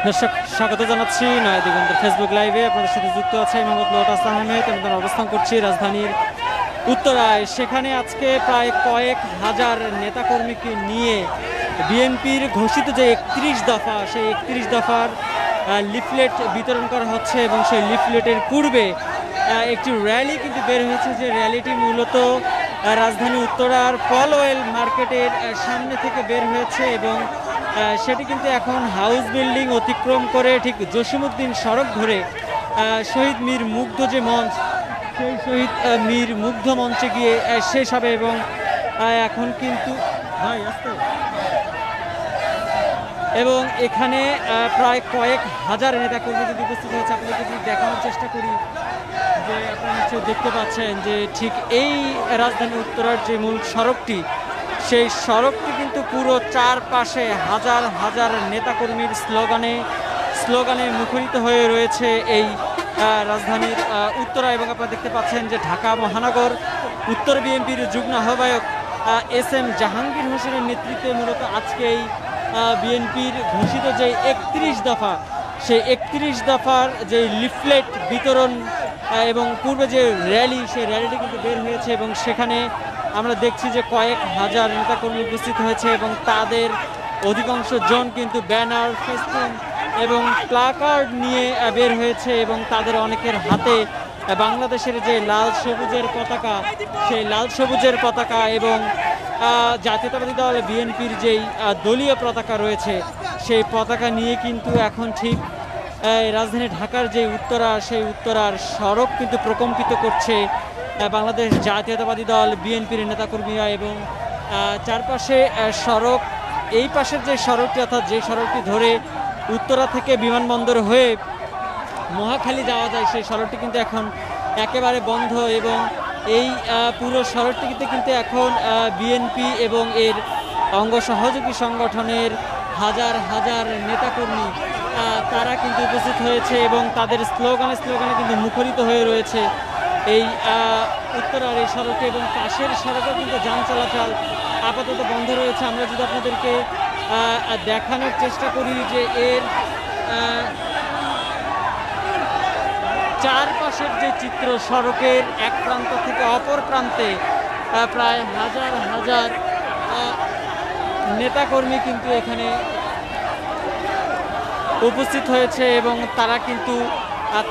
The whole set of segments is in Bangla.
দর্শক স্বাগত জানাচ্ছি নয়া দিগন্তের ফেসবুক লাইভে। আপনাদের সাথে যুক্ত আছে মোহাম্মদ লোটাস আহমেদ। আমরা অবস্থান করছি রাজধানীর উত্তরায়। সেখানে আজকে প্রায় কয়েক হাজার নেতাকর্মীকে নিয়ে বিএনপির ঘোষিত যে 31 দফা, সেই 31 দফার লিফলেট বিতরণ করা হচ্ছে এবং সেই লিফলেটের পূর্বে একটি র্যালি কিন্তু বের হয়েছে, যে র্যালিটি মূলত রাজধানী উত্তরার পল ওয়েল মার্কেটের সামনে থেকে বের হয়েছে এবং সেটি কিন্তু এখন হাউস বিল্ডিং অতিক্রম করে ঠিক জসিমউদ্দিন সড়ক ধরে শহীদ মীর মুগ্ধ যে মঞ্চ, সেই শহীদ মীর মুগ্ধ মঞ্চে গিয়ে শেষ হবে এবং এখন কিন্তু এবং এখানে প্রায় কয়েক হাজার নেতাকর্মী কিন্তু উপস্থিত হয়েছে। আপনাদেরকে যদি দেখানোর চেষ্টা করি, যে আপনারা নিশ্চয়ই দেখতে পাচ্ছেন যে ঠিক এই রাজধানী উত্তরার যে মূল সড়কটি, সেই সড়কটি কিন্তু পুরো চারপাশে হাজার হাজার নেতাকর্মীর স্লোগানে মুখরিত হয়ে রয়েছে এই রাজধানীর উত্তরা। এবং আপনারা দেখতে পাচ্ছেন যে ঢাকা মহানগর উত্তর বিএনপির যুগ্ম আহ্বায়ক এস.এম. জাহাঙ্গীর হোসেনের নেতৃত্বে মূলত আজকে এই বিএনপির ঘোষিত যে 31 দফা, সেই 31 দফার যে লিফলেট বিতরণ এবং পূর্বে যে র্যালি, সেই র্যালিটি কিন্তু বের হয়েছে এবং সেখানে আমরা দেখছি যে কয়েক হাজার নেতাকর্মী উপস্থিত হয়েছে এবং তাদের অধিকাংশ জন কিন্তু ব্যানার, ফেস্টুন এবং প্লাকার্ড নিয়ে বের হয়েছে এবং তাদের অনেকের হাতে বাংলাদেশের যে লাল সবুজের পতাকা, সেই লাল সবুজের পতাকা এবং জাতীয়তাবাদী দল বিএনপির যেই দলীয় পতাকা রয়েছে, সেই পতাকা নিয়ে কিন্তু এখন ঠিক রাজধানী ঢাকার যে উত্তরা, সেই উত্তরার সড়ক কিন্তু প্রকম্পিত করছে বাংলাদেশ জাতীয়তাবাদী দল বিএনপির নেতাকর্মীরা। এবং চারপাশে সড়ক, এই পাশের যে সড়কটি, অর্থাৎ যে সড়কটি ধরে উত্তরা থেকে বিমানবন্দর হয়ে মহাখালী যাওয়া যায়, সেই সড়কটি কিন্তু এখন একেবারে বন্ধ এবং এই পুরো সড়কটিতে কিন্তু এখন বিএনপি এবং এর অঙ্গ সহযোগী সংগঠনের হাজার হাজার নেতাকর্মী তারা কিন্তু উপস্থিত হয়েছে এবং তাদের স্লোগানে কিন্তু মুখরিত হয়ে রয়েছে এই উত্তরার এই সড়কে। এবং পাশের সড়কে কিন্তু যান চলাচল আপাতত বন্ধ রয়েছে। আমরা যদি আপনাদেরকে দেখানোর চেষ্টা করি যে এর চারপাশের যে চিত্র, সড়কের এক প্রান্ত থেকে অপর প্রান্তে প্রায় হাজার হাজার নেতাকর্মী কিন্তু এখানে উপস্থিত হয়েছে এবং তারা কিন্তু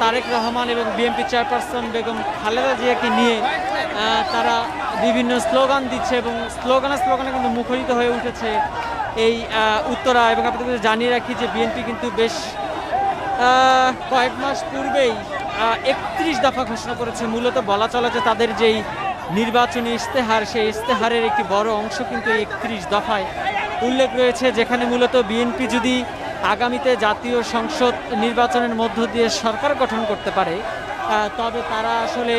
তারেক রহমান এবং বিএনপি চেয়ারপারসন বেগম খালেদা জিয়াকে নিয়ে তারা বিভিন্ন স্লোগান দিচ্ছে এবং স্লোগানে কিন্তু মুখরিত হয়ে উঠেছে এই উত্তরা। এবং আপনাদের জানিয়ে রাখি যে বিএনপি কিন্তু বেশ কয়েক মাস পূর্বেই 31 দফা ঘোষণা করেছে। মূলত বলা চলে যে তাদের যেই নির্বাচনী ইশতেহার, সেই ইশতেহারের একটি বড় অংশ কিন্তু 31 দফায় উল্লেখ রয়েছে, যেখানে মূলত বিএনপি যদি আগামীতে জাতীয় সংসদ নির্বাচনের মধ্য দিয়ে সরকার গঠন করতে পারে, তবে তারা আসলে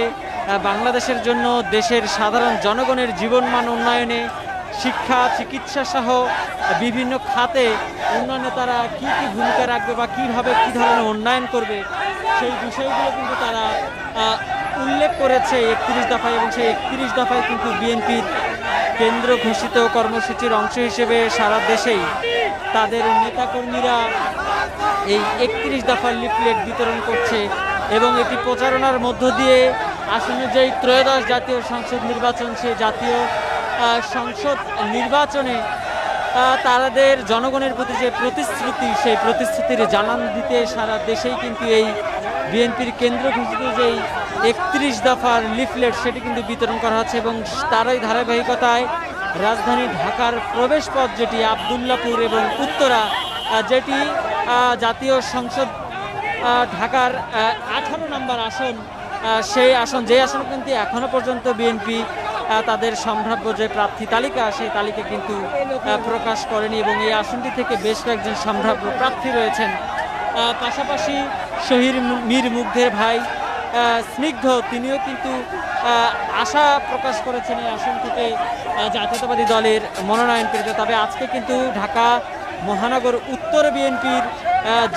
বাংলাদেশের জন্য দেশের সাধারণ জনগণের জীবনমান উন্নয়নে, শিক্ষা, চিকিৎসা সহ বিভিন্ন খাতে উন্নয়নে তারা কী কী ভূমিকা রাখবে বা কীভাবে কী ধরনের উন্নয়ন করবে, সেই বিষয়গুলো কিন্তু তারা উল্লেখ করেছে 31 দফায়। এবং সেই 31 দফায় কিন্তু বিএনপির কেন্দ্র ঘোষিত কর্মসূচির অংশ হিসেবে সারা দেশেই তাদের নেতাকর্মীরা এই 31 দফার লিফলেট বিতরণ করছে এবং এটি প্রচারণার মধ্য দিয়ে আসলে যেই ত্রয়োদশ জাতীয় সংসদ নির্বাচন, সেই জাতীয় সংসদ নির্বাচনে তাদের জনগণের প্রতি যে প্রতিশ্রুতি, সেই প্রতিশ্রুতির জানান দিতে সারা দেশেই কিন্তু এই বিএনপির কেন্দ্র ঘোষিত যেই 31 দফার লিফলেট, সেটি কিন্তু বিতরণ করা হচ্ছে। এবং তারই ধারাবাহিকতায় রাজধানী ঢাকার প্রবেশপথ যেটি আবদুল্লাপুর এবং উত্তরা, যেটি জাতীয় সংসদ ঢাকার 18 নম্বর আসন, সেই আসন, যে আসন কিন্তু এখনো পর্যন্ত বিএনপি তাদের সম্ভাব্য যে প্রার্থী তালিকা, সেই তালিকা কিন্তু প্রকাশ করেনি এবং এই আসনটি থেকে বেশ কয়েকজন সম্ভাব্য প্রার্থী রয়েছেন। পাশাপাশি শহীদ মীর মুগ্ধের ভাই স্নিগ্ধ, তিনিও কিন্তু আশা প্রকাশ করেছেন এই আসন থেকে জাতীয়তাবাদী দলের মনোনয়ন পেতে। তবে আজকে কিন্তু ঢাকা মহানগর উত্তর বিএনপির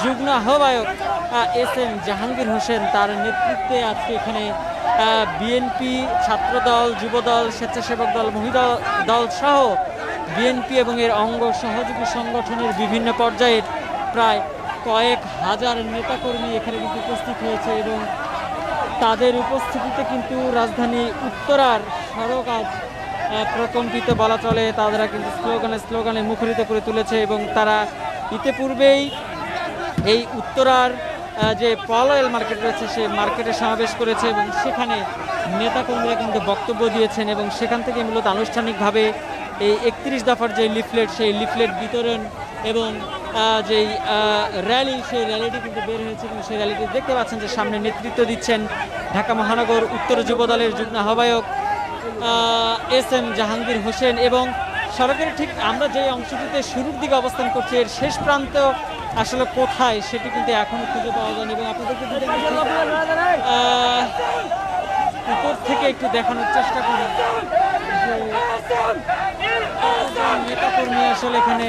যুগ্ম আহ্বায়ক এস.এম. জাহাঙ্গীর হোসেন, তার নেতৃত্বে আজকে এখানে বিএনপি, ছাত্রদল, যুবদল, স্বেচ্ছাসেবক দল, মহিলা দল সহ বিএনপি এবং এর অঙ্গ সহযোগী সংগঠনের বিভিন্ন পর্যায়ের প্রায় কয়েক হাজার নেতাকর্মী এখানে কিন্তু উপস্থিত হয়েছে এবং তাদের উপস্থিতিতে কিন্তু রাজধানী উত্তরার সড়ক আজ প্রকম্পিত বলা চলে। তারা কিন্তু স্লোগানে মুখরিত করে তুলেছে এবং তারা ইতিপূর্বেই এই উত্তরার যে পলয়েল মার্কেট রয়েছে সেই মার্কেটে সমাবেশ করেছে এবং সেখানে নেতাকর্মীরা কিন্তু বক্তব্য দিয়েছেন এবং সেখান থেকে মূলত আনুষ্ঠানিকভাবে এই 31 দফার যে লিফলেট সেই লিফলেট বিতরণ এবং যেই র্যালি সেই র্যালিটি কিন্তু বের হয়েছে এবং সেই র্যালিটি দেখতে পাচ্ছেন যে সামনে নেতৃত্ব দিচ্ছেন ঢাকা মহানগর উত্তর যুব দলের যুগ্ম আহ্বায়ক SM জাহাঙ্গীর হোসেন এবং সড়কের ঠিক আমরা যে অংশটিতে শুরুর দিকে অবস্থান করছি এর শেষ প্রান্ত আসলে কোথায় সেটি কিন্তু এখনো খুঁজে পাওয়া যায়নি এবং আপনাদেরকে যদি উপর থেকে একটু দেখানোর চেষ্টা করি যে নেতাকর্মী আসলে এখানে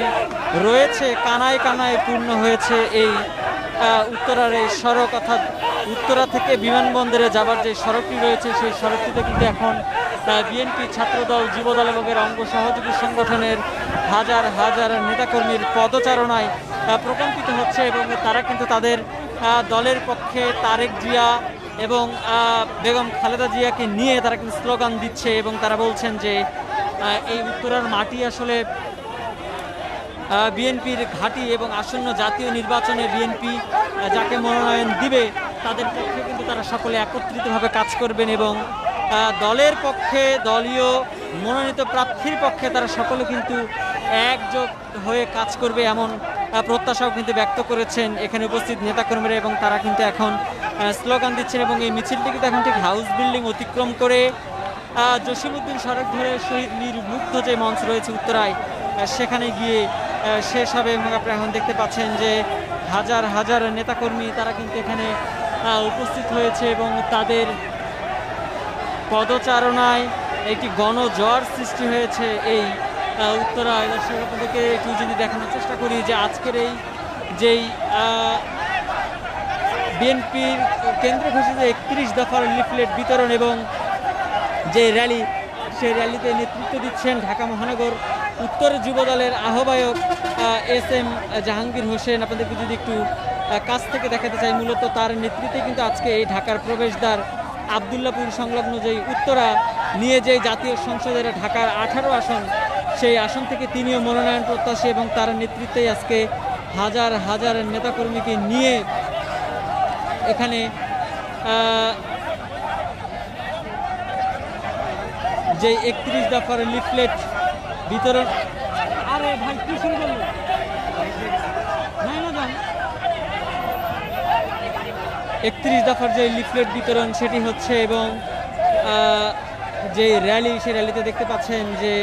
রয়েছে, কানায় কানায় পূর্ণ হয়েছে এই উত্তরার এই সড়ক, অর্থাৎ উত্তরা থেকে বিমানবন্দরে যাবার যে সড়কটি রয়েছে সেই সড়কটিতে কিন্তু এখন বিএনপি ছাত্রদল যুবদল এবং এর অঙ্গ সহযোগী সংগঠনের হাজার হাজার নেতাকর্মীর পদচারণায় প্রকম্পিত হচ্ছে এবং তারা কিন্তু তাদের দলের পক্ষে তারেক জিয়া এবং বেগম খালেদা জিয়াকে নিয়ে তারা কিন্তু স্লোগান দিচ্ছে এবং তারা বলছেন যে এই উত্তরার মাটি আসলে বিএনপির ঘাঁটি এবং আসন্ন জাতীয় নির্বাচনে বিএনপি যাকে মনোনয়ন দিবে তাদের পক্ষে কিন্তু তারা সকলে একত্রিতভাবে কাজ করবেন এবং দলের পক্ষে দলীয় মনোনীত প্রার্থীর পক্ষে তারা সকলে কিন্তু একজোট হয়ে কাজ করবে এমন প্রত্যাশাও কিন্তু ব্যক্ত করেছেন এখানে উপস্থিত নেতাকর্মীরা এবং তারা কিন্তু এখন স্লোগান দিচ্ছেন এবং এই মিছিলটি কিন্তু এখন ঠিক হাউস বিল্ডিং অতিক্রম করে জসিমউদ্দিন সড়ক ধরে শহীদ মীর মুগ্ধ যে মঞ্চ রয়েছে উত্তরায় সেখানে গিয়ে শেষ হবে এবং আপনারা এখন দেখতে পাচ্ছেন যে হাজার হাজার নেতাকর্মী তারা কিন্তু এখানে উপস্থিত হয়েছে এবং তাদের পদচারণায় একটি গণজ্বর সৃষ্টি হয়েছে এই উত্তরায়। দর্শক আপনাদেরকে একটু যদি দেখানোর চেষ্টা করি যে আজকের এই যেই বিএনপির কেন্দ্র ঘোষিত 31 দফার লিফলেট বিতরণ এবং যে র্যালি সেই র্যালিতে নেতৃত্ব দিচ্ছেন ঢাকা মহানগর উত্তর যুব দলের আহ্বায়ক SM জাহাঙ্গীর হোসেন। আপনাদেরকে যদি একটু কাছ থেকে দেখাতে চাই, মূলত তার নেতৃত্বে কিন্তু আজকে এই ঢাকার প্রবেশদ্বার আবদুল্লাপুর সংলগ্ন যেই উত্তরা নিয়ে যে জাতীয় সংসদের ঢাকার 18 আসন সেই আসন থেকে তিনিও মনোনয়ন প্রত্যাশী এবং তার নেতৃত্বেই আজকে হাজার হাজার নেতাকর্মীকে নিয়ে এখানে যে 31 দফার লিফলেট বিতরণ আরে ভাই কি শুরু করলো না যান 31 দফার যে লিফলেট বিতরণ সেটি হচ্ছে এবং যে র্যালি সেই র্যালিতে দেখতে পাচ্ছেন যে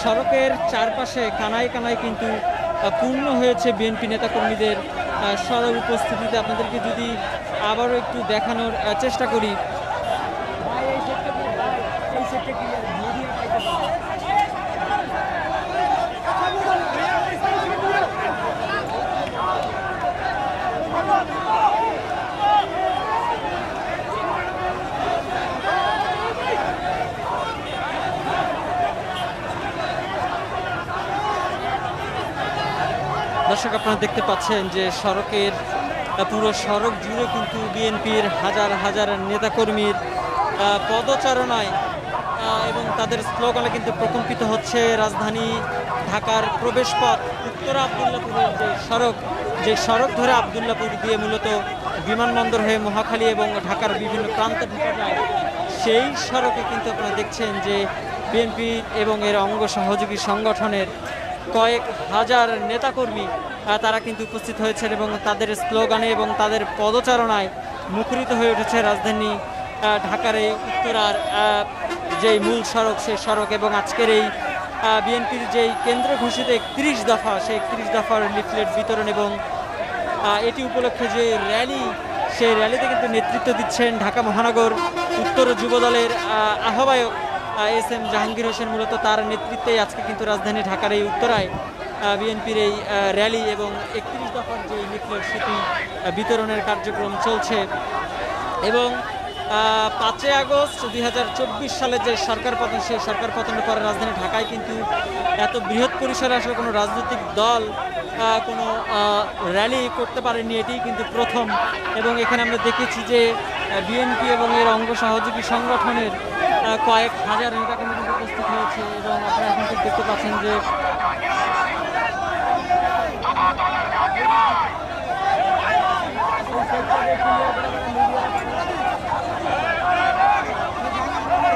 সড়কের চারপাশে কানায় কানায় কিন্তু পূর্ণ হয়েছে বিএনপি নেতাকর্মীদের সরব উপস্থিতিতে। আপনাদেরকে যদি আবারও একটু দেখানোর চেষ্টা করি দর্শক আপনারা দেখতে পাচ্ছেন যে সড়কের পুরো সড়ক জুড়ে কিন্তু বিএনপির হাজার হাজার নেতাকর্মীর পদচারণায় এবং তাদের স্লোগানে কিন্তু প্রকম্পিত হচ্ছে রাজধানী ঢাকার প্রবেশপথ উত্তরা আবদুল্লাপুরের যে সড়ক ধরে আবদুল্লাপুর দিয়ে মূলত বিমানবন্দর হয়ে মহাখালী এবং ঢাকার বিভিন্ন প্রান্তে ঢোকা যায় সেই সড়কে কিন্তু আপনারা দেখছেন যে বিএনপি এবং এর অঙ্গ সহযোগী সংগঠনের কয়েক হাজার নেতাকর্মী তারা কিন্তু উপস্থিত হয়েছেন এবং তাদের স্লোগানে এবং তাদের পদচারণায় মুখরিত হয়ে উঠেছে রাজধানী ঢাকার এই উত্তরার যেই মূল সড়ক সেই সড়ক এবং আজকের এই বিএনপির যেই কেন্দ্র ঘোষিত 31 দফা সেই 31 দফার লিফলেট বিতরণ এবং এটি উপলক্ষে যে র্যালি সেই র্যালিতে কিন্তু নেতৃত্ব দিচ্ছেন ঢাকা মহানগর উত্তর যুব দলের আহ্বায়ক SM জাহাঙ্গীর হোসেন। মূলত তার নেতৃত্বেই আজকে কিন্তু রাজধানী ঢাকার এই উত্তরায় বিএনপির এই র্যালি এবং 31 দফার যে লিফলেট সেটি বিতরণের কার্যক্রম চলছে এবং 5 আগস্ট 2024 সালে যে সরকার পতন সেই সরকার পতনের পরে রাজধানী ঢাকায় কিন্তু এত বৃহৎ পরিসরে আসলে কোনো রাজনৈতিক দল কোনো র্যালি করতে পারেনি, এটি কিন্তু প্রথম। এবং এখানে আমরা দেখেছি যে বিএনপি এবং এর অঙ্গ সহযোগী সংগঠনের কয়েক হাজার নেতা কিন্তু উপস্থিত হয়েছে। এবং আপনারা এখন ঠিক দেখতে পাচ্ছেন যে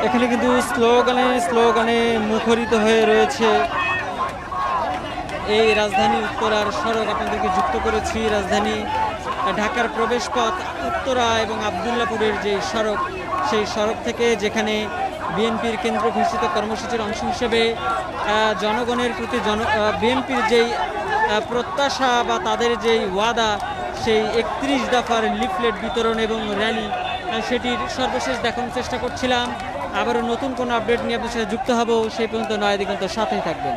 এখানে কিন্তু স্লোগানে মুখরিত হয়ে রয়েছে এই রাজধানী উত্তরার সড়ক। আপনাদেরকে যুক্ত করেছি রাজধানী ঢাকার প্রবেশপথ উত্তরা এবং আবদুল্লাপুরের যে সড়ক, সেই সড়ক থেকে, যেখানে বিএনপির কেন্দ্র ঘোষিত কর্মসূচির অংশ হিসেবে জনগণের প্রতি বিএনপির যেই প্রত্যাশা বা তাদের যেই ওয়াদা, সেই 31 দফার লিফলেট বিতরণ এবং র্যালি, সেটির সর্বশেষ দেখানোর চেষ্টা করছিলাম। আবারও নতুন কোনো আপডেট নিয়ে আপনার সাথে যুক্ত হব। সেই পর্যন্ত নয়া দিগন্ত সাথেই থাকবেন।